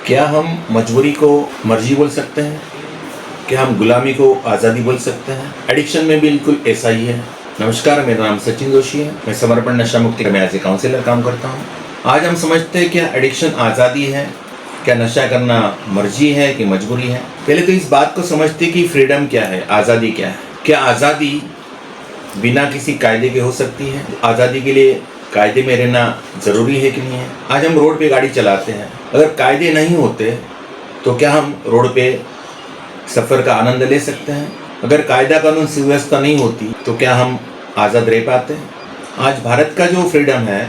क्या हम मजबूरी को मर्जी बोल सकते हैं? क्या हम गुलामी को आज़ादी बोल सकते हैं? एडिक्शन में बिल्कुल ऐसा ही है। नमस्कार, मेरा नाम सचिन जोशी है। मैं समर्पण नशा मुक्ति में एज ए काउंसलर काम करता हूँ। आज हम समझते हैं क्या एडिक्शन आज़ादी है, क्या नशा करना मर्जी है कि मजबूरी है। पहले तो इस बात को समझते कि फ्रीडम क्या है, आज़ादी क्या है। क्या आज़ादी बिना किसी कायदे के हो सकती है? आज़ादी के लिए कायदे में रहना ज़रूरी है कि नहीं है? आज हम रोड पे गाड़ी चलाते हैं, अगर कायदे नहीं होते तो क्या हम रोड पे सफ़र का आनंद ले सकते हैं? अगर कायदा कानून सुव्यवस्था नहीं होती तो क्या हम आज़ाद रह पाते हैं? आज भारत का जो फ्रीडम है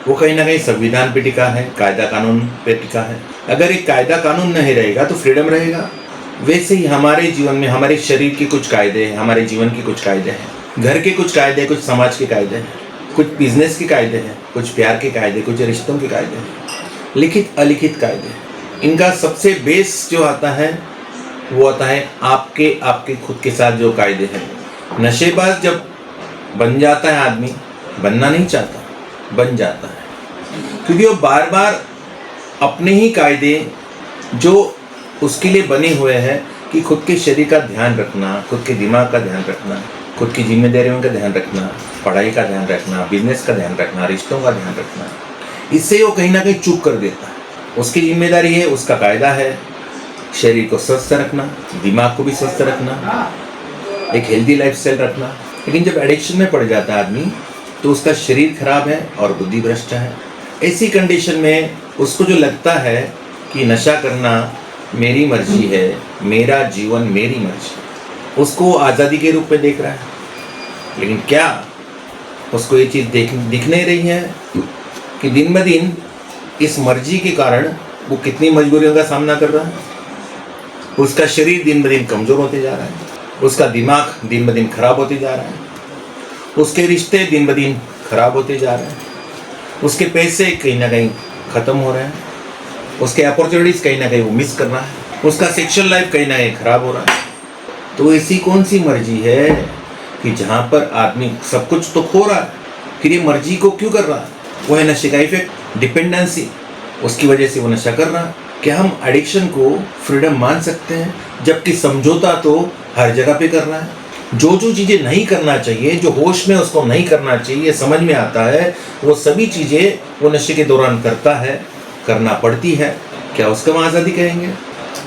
वो कहीं ना कहीं संविधान पे टिका है, कायदा कानून पे टिका है। अगर एक कायदा कानून नहीं रहेगा तो फ्रीडम रहेगा। वैसे ही हमारे जीवन में हमारे शरीर के कुछ कायदे हैं, हमारे जीवन के कुछ कायदे हैं, घर के कुछ कायदे, कुछ समाज के कायदे हैं, कुछ बिजनेस के कायदे हैं, कुछ प्यार के कायदे, कुछ रिश्तों के कायदे हैं, लिखित अलिखित कायदे। इनका सबसे बेस जो आता है वो आता है आपके खुद के साथ जो कायदे हैं। नशेबाज जब बन जाता है आदमी, बनना नहीं चाहता, बन जाता है, क्योंकि वो बार बार अपने ही कायदे जो उसके लिए बने हुए हैं कि खुद के शरीर का ध्यान रखना, खुद के दिमाग का ध्यान रखना, खुद की जिम्मेदारियों का ध्यान रखना, पढ़ाई का ध्यान रखना, बिजनेस का ध्यान रखना, रिश्तों का ध्यान रखना, इससे वो कहीं ना कहीं चूक कर देता है। उसकी जिम्मेदारी है, उसका कायदा है शरीर को स्वस्थ रखना, दिमाग को भी स्वस्थ रखना, एक हेल्दी लाइफस्टाइल रखना। लेकिन जब एडिक्शन में पड़ जाता है आदमी तो उसका शरीर खराब है और बुद्धि भ्रष्ट है। ऐसी कंडीशन में उसको जो लगता है कि नशा करना मेरी मर्जी है, मेरा जीवन मेरी मर्जी, उसको आज़ादी के रूप में देख रहा है। लेकिन क्या उसको ये चीज़ दिख नहीं रही है कि दिन ब दिन इस मर्जी के कारण वो कितनी मजबूरियों का सामना कर रहा है। उसका शरीर दिन ब दिन कमज़ोर होते जा रहा है, उसका दिमाग दिन ब दिन खराब होते जा रहा है, उसके रिश्ते दिन ब दिन खराब होते जा रहे हैं, उसके पैसे कहीं ना कहीं ख़त्म हो रहे हैं, उसके अपॉर्चुनिटीज़ कहीं ना कहीं वो मिस कर रहा है, उसका सेक्शुअल लाइफ कहीं ना कहीं ख़राब हो रहा है। तो ऐसी कौन सी मर्जी है कि जहाँ पर आदमी सब कुछ तो खो रहा है, फिर ये मर्जी को क्यों कर रहा है? वो है नशे का इफेक्ट, डिपेंडेंसी, उसकी वजह से वो नशा कर रहा है। क्या हम एडिक्शन को फ्रीडम मान सकते हैं, जबकि समझौता तो हर जगह पे कर रहा है? जो चीज़ें नहीं करना चाहिए, जो होश में उसको नहीं करना चाहिए, समझ में आता है, वो सभी चीज़ें वो नशे के दौरान करता है, करना पड़ती है। क्या उसको हम आज़ादी कहेंगे?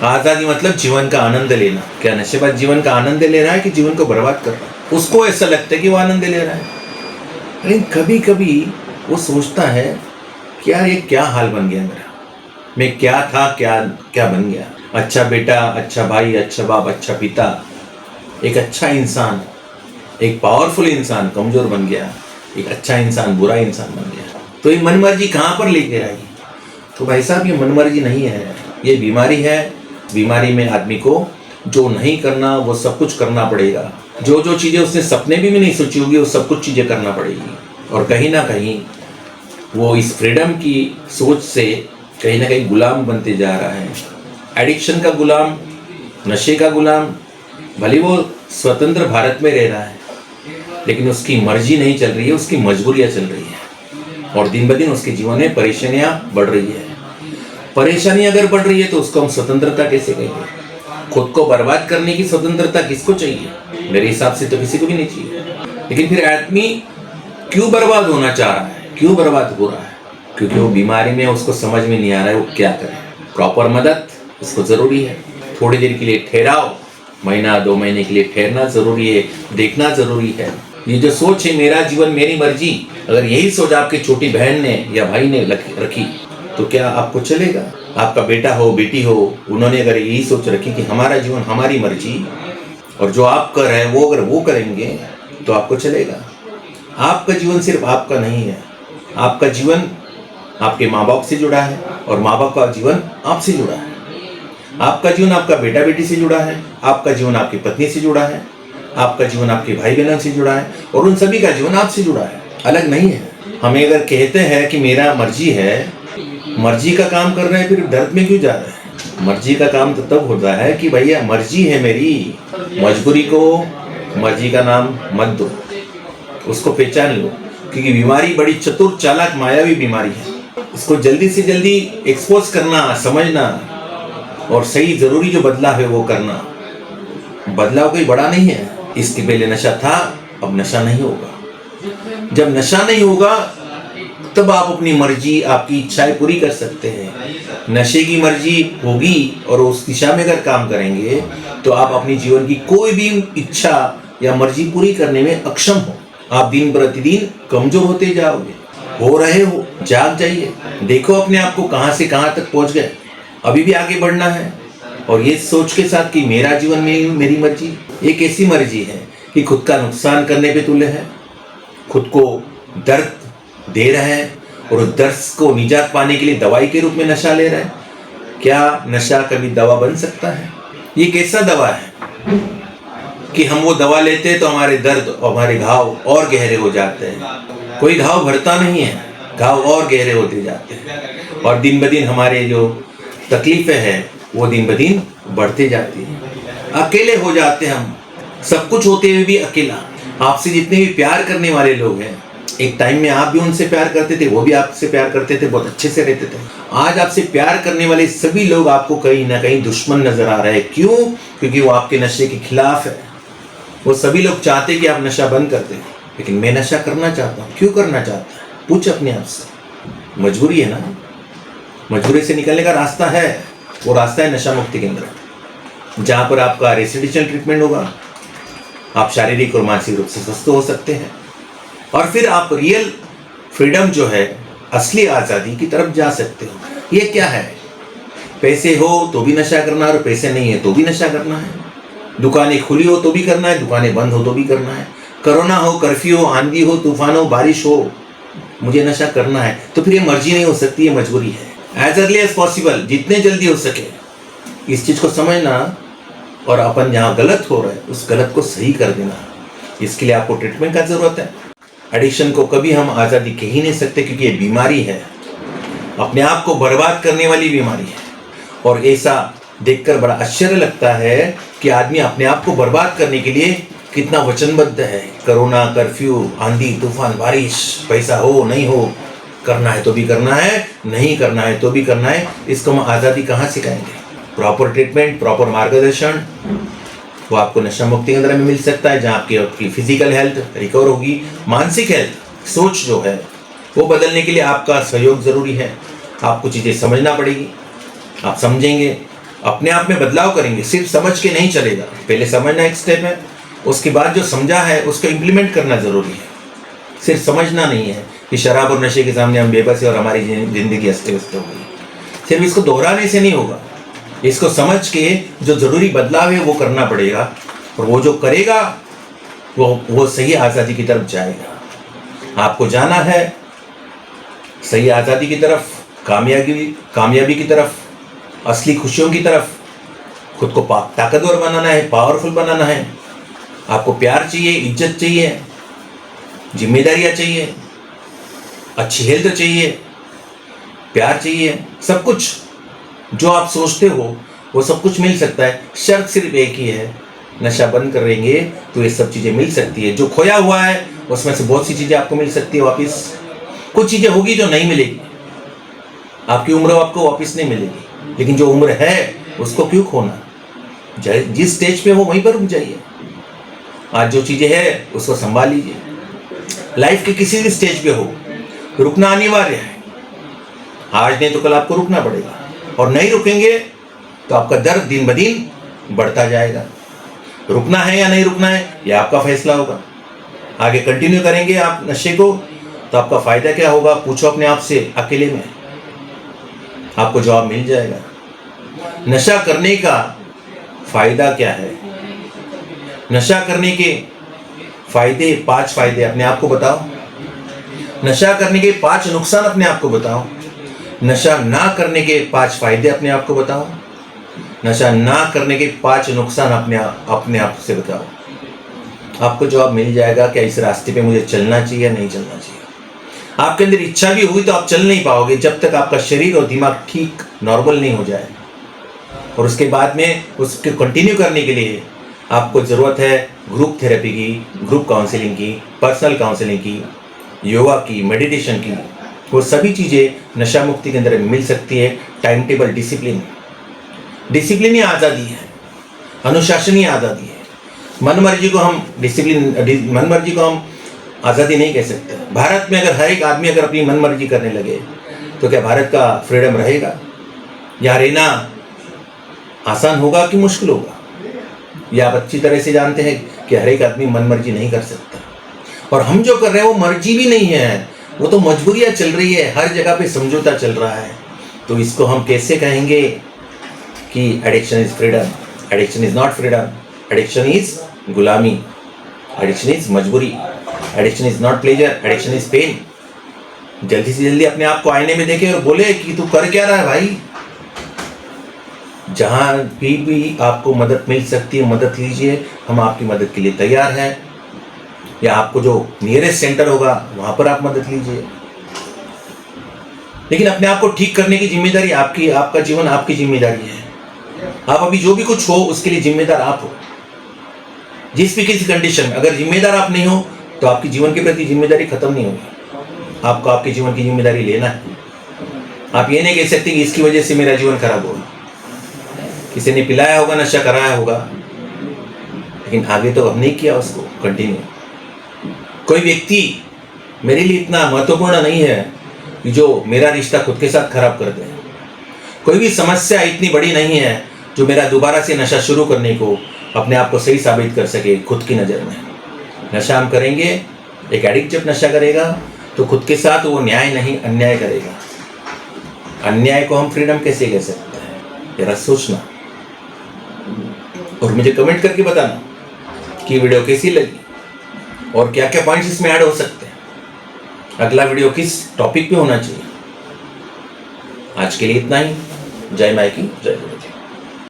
आज़ादी मतलब जीवन का आनंद लेना। क्या नशेबाज जीवन का आनंद ले रहा है कि जीवन को बर्बाद कर रहा है? उसको ऐसा लगता है कि वो आनंद ले रहा है, लेकिन कभी कभी वो सोचता है कि यार ये क्या हाल बन गया मेरा, मैं क्या था क्या क्या बन गया। अच्छा बेटा, अच्छा भाई, अच्छा बाप, अच्छा पिता, एक अच्छा इंसान, एक पावरफुल इंसान कमज़ोर बन गया, एक अच्छा इंसान बुरा इंसान बन गया। तो ये मनमर्जी कहाँ पर लेके आई? तो भाई साहब, ये मनमर्जी नहीं है, ये बीमारी है। बीमारी में आदमी को जो नहीं करना वो सब कुछ करना पड़ेगा। जो चीज़ें उसने सपने भी नहीं सोची होगी वो सब कुछ चीज़ें करना पड़ेगी। और कहीं ना कहीं वो इस फ्रीडम की सोच से कहीं ना कहीं गुलाम बनते जा रहा है। एडिक्शन का गुलाम, नशे का गुलाम। भले वो स्वतंत्र भारत में रह रहा है, लेकिन उसकी मर्जी नहीं चल रही है, उसकी मजबूरियाँ चल रही है, और दिन ब दिन उसके जीवन में परेशानियाँ बढ़ रही है। परेशानी अगर बढ़ रही है तो उसको हम स्वतंत्रता कैसे कहेंगे? खुद को बर्बाद करने की स्वतंत्रता किसको चाहिए? मेरे हिसाब से तो किसी को भी नहीं चाहिए। लेकिन फिर आदमी क्यों बर्बाद होना चाह रहा है, क्यों बर्बाद हो रहा है? क्योंकि वो बीमारी में, उसको समझ में नहीं आ रहा है वो क्या करे। प्रॉपर मदद उसको ज़रूरी है, थोड़ी देर के लिए ठहराव, महीना 2 महीने के लिए ठहरना ज़रूरी है, देखना ज़रूरी है। ये जो सोच है मेरा जीवन मेरी मर्जी, अगर यही सोच आपकी छोटी बहन ने या भाई ने रखी तो क्या आपको चलेगा? आपका बेटा हो, बेटी हो, उन्होंने अगर यही सोच रखी कि हमारा जीवन हमारी मर्जी, और जो आप कर रहे हैं वो अगर वो करेंगे तो आपको चलेगा। आपका जीवन सिर्फ आपका नहीं है, आपका जीवन आपके माँ बाप से जुड़ा है, और माँ बाप का जीवन आपसे जुड़ा है। आपका जीवन आपका बेटा बेटी से जुड़ा है, आपका जीवन आपकी पत्नी से जुड़ा है, आपका जीवन आपके भाई बहनों से जुड़ा है, और उन सभी का जीवन आपसे जुड़ा है, अलग नहीं है। हमें अगर कहते हैं कि मेरा मर्जी है, मर्जी का काम कर रहे हैं, फिर दर्द में क्यों जा रहे हैं? मर्जी का काम तो तब होता है कि भैया मर्जी है मेरी, मजबूरी को मर्जी का नाम मत दो, उसको पहचान लो। क्योंकि बीमारी बड़ी चतुर, चालाक, मायावी बीमारी है। इसको जल्दी से जल्दी एक्सपोज करना, समझना और सही जरूरी जो बदलाव है वो करना। बदलाव कोई बड़ा नहीं है। इसके पहले नशा था, अब नशा नहीं होगा। जब नशा नहीं होगा तब आप अपनी मर्जी, आपकी इच्छाएं पूरी कर सकते हैं। नशे की मर्जी होगी और उस दिशा में अगर काम करेंगे तो आप अपनी जीवन की कोई भी इच्छा या मर्जी पूरी करने में अक्षम हो। आप दिन प्रतिदिन कमजोर होते जाओगे। हो रहे हो, जाग जाइए, देखो अपने आप को कहां से कहां तक पहुंच गए। अभी भी आगे बढ़ना है और ये सोच के साथ कि मेरा जीवन में मेरी मर्जी। एक ऐसी मर्जी है कि खुद का नुकसान करने पे तुले है, खुद को दर्द दे रहा है और उस दर्द को निजात पाने के लिए दवाई के रूप में नशा ले रहा है। क्या नशा कभी दवा बन सकता है? ये कैसा दवा है कि हम वो दवा लेते हैं तो हमारे दर्द और हमारे घाव और गहरे हो जाते हैं। कोई घाव भरता नहीं है, घाव और गहरे होते जाते हैं और दिन ब दिन हमारे जो तकलीफें हैं वो दिन ब दिन बढ़ते जाती हैं। अकेले हो जाते हैं हम, सब कुछ होते हुए भी अकेला। आपसे जितने भी प्यार करने वाले लोग हैं, एक टाइम में आप भी उनसे प्यार करते थे, वो भी आपसे प्यार करते थे, बहुत अच्छे से रहते थे। आज आपसे प्यार करने वाले सभी लोग आपको कहीं ना कहीं दुश्मन नजर आ रहे हैं। क्यों? क्योंकि वो आपके नशे के खिलाफ है। वो सभी लोग चाहते हैं कि आप नशा बंद कर दें, लेकिन मैं नशा करना चाहता हूँ। क्यों करना चाहता है? पूछ अपने आप से। मजबूरी है ना। मजबूरी से निकलने का रास्ता है, वो रास्ता है नशा मुक्ति केंद्र, जहाँ पर आपका रेसिडेंशियल ट्रीटमेंट होगा। आप शारीरिक और मानसिक रूप से स्वस्थ हो सकते हैं और फिर आप रियल फ्रीडम जो है, असली आज़ादी की तरफ जा सकते हो। ये क्या है? पैसे हो तो भी नशा करना और पैसे नहीं है तो भी नशा करना है। दुकानें खुली हो तो भी करना है, दुकानें बंद हो तो भी करना है। कोरोना हो, कर्फ्यू हो, आंधी हो, तूफान हो, बारिश हो, मुझे नशा करना है। तो फिर ये मर्जी नहीं हो सकती, ये मजबूरी है। एज अर्ली एज पॉसिबल, जितने जल्दी हो सके इस चीज़ को समझना और अपन जहाँ गलत हो रहा है उस गलत को सही कर देना। इसके लिए आपको ट्रीटमेंट का ज़रूरत है। एडिक्शन को कभी हम आज़ादी कह ही नहीं सकते, क्योंकि ये बीमारी है, अपने आप को बर्बाद करने वाली बीमारी है। और ऐसा देखकर बड़ा आश्चर्य लगता है कि आदमी अपने आप को बर्बाद करने के लिए कितना वचनबद्ध है। कोरोना, कर्फ्यू, आंधी, तूफान, बारिश, पैसा हो नहीं हो, करना है तो भी करना है, नहीं करना है तो भी करना है। इसको हम आज़ादी कहाँ सिखाएंगे? प्रॉपर ट्रीटमेंट, प्रॉपर मार्गदर्शन वो आपको नशा मुक्ति केंद्र में मिल सकता है, जहाँ आपकी फिजिकल हेल्थ रिकवर होगी। मानसिक हेल्थ, सोच जो है वो बदलने के लिए आपका सहयोग ज़रूरी है। आपको चीज़ें समझना पड़ेगी, आप समझेंगे, अपने आप में बदलाव करेंगे। सिर्फ समझ के नहीं चलेगा, पहले समझना एक स्टेप है, उसके बाद जो समझा है उसको इम्प्लीमेंट करना ज़रूरी है। सिर्फ समझना नहीं है कि शराब और नशे के सामने हम बेबस है और हमारी ज़िंदगी अस्त व्यस्त हो गई। सिर्फ इसको दोहराने से नहीं होगा, इसको समझ के जो ज़रूरी बदलाव है वो करना पड़ेगा और वो जो करेगा वो सही आज़ादी की तरफ जाएगा। आपको जाना है सही आज़ादी की तरफ, कामयाबी की तरफ, असली खुशियों की तरफ। खुद को ताकतवर बनाना है, पावरफुल बनाना है। आपको प्यार चाहिए, इज्जत चाहिए, जिम्मेदारियाँ चाहिए, अच्छी हेल्थ चाहिए, प्यार चाहिए, सब कुछ जो आप सोचते हो वो सब कुछ मिल सकता है। शर्त सिर्फ एक ही है, नशा बंद करेंगे तो ये सब चीज़ें मिल सकती है। जो खोया हुआ है उसमें से बहुत सी चीज़ें आपको मिल सकती है वापस। कुछ चीज़ें होगी जो नहीं मिलेगी, आपकी उम्र आपको वापस नहीं मिलेगी, लेकिन जो उम्र है उसको क्यों खोना? जिस स्टेज पे हो वहीं पर रुक जाइए। आज जो चीज़ें हैं उसको संभाल लीजिए। लाइफ के किसी भी स्टेज पे हो, रुकना अनिवार्य है। आज नहीं तो कल आपको रुकना पड़ेगा और नहीं रुकेंगे तो आपका दर्द दिन ब दिन बढ़ता जाएगा। रुकना है या नहीं रुकना है ये आपका फैसला होगा। आगे कंटिन्यू करेंगे आप नशे को तो आपका फ़ायदा क्या होगा? पूछो अपने आप से, अकेले में आपको जवाब मिल जाएगा। नशा करने का फ़ायदा क्या है? नशा करने के फ़ायदे, 5 फ़ायदे अपने आप को बताओ। नशा करने के 5 नुकसान अपने आप को बताओ। नशा ना करने के 5 फ़ायदे अपने आप को बताओ। नशा ना करने के 5 नुकसान अपने आप से बताओ। आपको जवाब मिल जाएगा क्या इस रास्ते पे मुझे चलना चाहिए या नहीं चलना चाहिए। आपके अंदर इच्छा भी हुई तो आप चल नहीं पाओगे जब तक आपका शरीर और दिमाग ठीक नॉर्मल नहीं हो जाए। और उसके बाद में उसके कंटिन्यू करने के लिए आपको ज़रूरत है ग्रुप थेरेपी की, ग्रुप काउंसलिंग की, पर्सनल काउंसलिंग की, योगा की, मेडिटेशन की, वो सभी चीज़ें नशा मुक्ति के अंदर मिल सकती है। टाइम टेबल, डिसिप्लिन ही आज़ादी है, अनुशासन ही आज़ादी है। मन मर्जी को हम आज़ादी नहीं कह सकते। भारत में अगर हर एक आदमी अगर अपनी मन मर्जी करने लगे तो क्या भारत का फ्रीडम रहेगा? या रहना आसान होगा कि मुश्किल होगा? ये आप अच्छी तरह से जानते हैं कि हर एक आदमी मन मर्जी नहीं कर सकता। और हम जो कर रहे हैं वो मर्जी भी नहीं है, वो तो मजबूरियाँ चल रही है, हर जगह पे समझौता चल रहा है। तो इसको हम कैसे कहेंगे कि addiction is freedom? Addiction is not freedom, addiction is गुलामी, एडिक्शन इज मजबूरी, addiction is not pleasure, addiction is pain. जल्दी से जल्दी अपने आप को आईने में देखे और बोले कि तू कर क्या रहा है भाई। जहाँ भी आपको मदद मिल सकती है मदद लीजिए, हम आपकी मदद के लिए तैयार हैं। या आपको जो नियरेस्ट सेंटर होगा वहाँ पर आप मदद लीजिए, लेकिन अपने आप को ठीक करने की जिम्मेदारी आपकी, आपका जीवन आपकी जिम्मेदारी है। आप अभी जो भी कुछ हो उसके लिए जिम्मेदार आप हो। जिस भी किसी कंडीशन में अगर जिम्मेदार आप नहीं हो तो आपकी जीवन के प्रति जिम्मेदारी खत्म नहीं होगी। आपको आपके जीवन की जिम्मेदारी लेना है। आप ये नहीं कह सकते कि इसकी वजह से मेरा जीवन खराब होगा। किसी ने पिलाया होगा, नशा कराया होगा, लेकिन आगे तो अब नहीं किया उसको कंटिन्यू। कोई व्यक्ति मेरे लिए इतना महत्वपूर्ण नहीं है कि जो मेरा रिश्ता खुद के साथ खराब कर दे। कोई भी समस्या इतनी बड़ी नहीं है जो मेरा दोबारा से नशा शुरू करने को, अपने आप को सही साबित कर सके खुद की नज़र में। नशा हम करेंगे, एक एडिक्ट जब नशा करेगा तो खुद के साथ वो न्याय नहीं अन्याय करेगा। अन्याय को हम फ्रीडम कैसे कह सकते हैं? जरा सोचना और मुझे कमेंट करके बताना कि वीडियो कैसी लगी और क्या क्या पॉइंट्स इसमें ऐड हो सकते हैं। अगला वीडियो किस टॉपिक पे होना चाहिए। आज के लिए इतना ही। जय माई की जय गुरु जी।